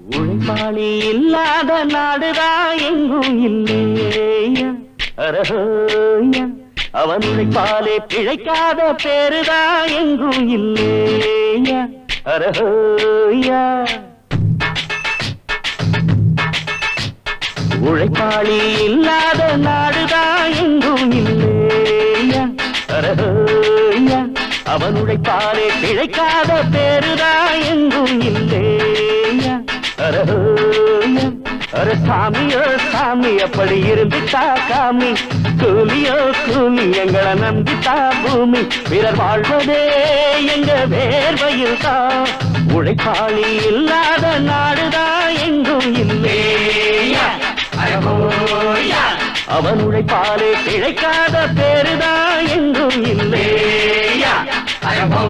உழைப்பாளி இல்லாத நாடுதான் எங்கும் இல்லையா அரஹோயா அவன் உழைப்பாலே பிழைக்காத பேருதான் எங்கும் இல்லையா அரஹோயா உழைப்பாளி இல்லாத நாடுதான் எங்கும் இல்லையா அரஹோயா அவன் உழைப்பாலே பிழைக்காத பேருதான் எங்கும் இல்லையா அரஹோயா அர சாமியோ சாமி அப்படி இருந்துட்டா காமி கூலியோ கூலி எங்களை நம்பித்தா பூமி பிறர் வாழ்வதே எங்க வேர்வையில் தான் உழைப்பாளி இல்லாத நாடுதான் எங்கும் இல்லையா அவன் உழைப்பாலே பிழைக்காத பேருதான் எங்கும் இல்லையா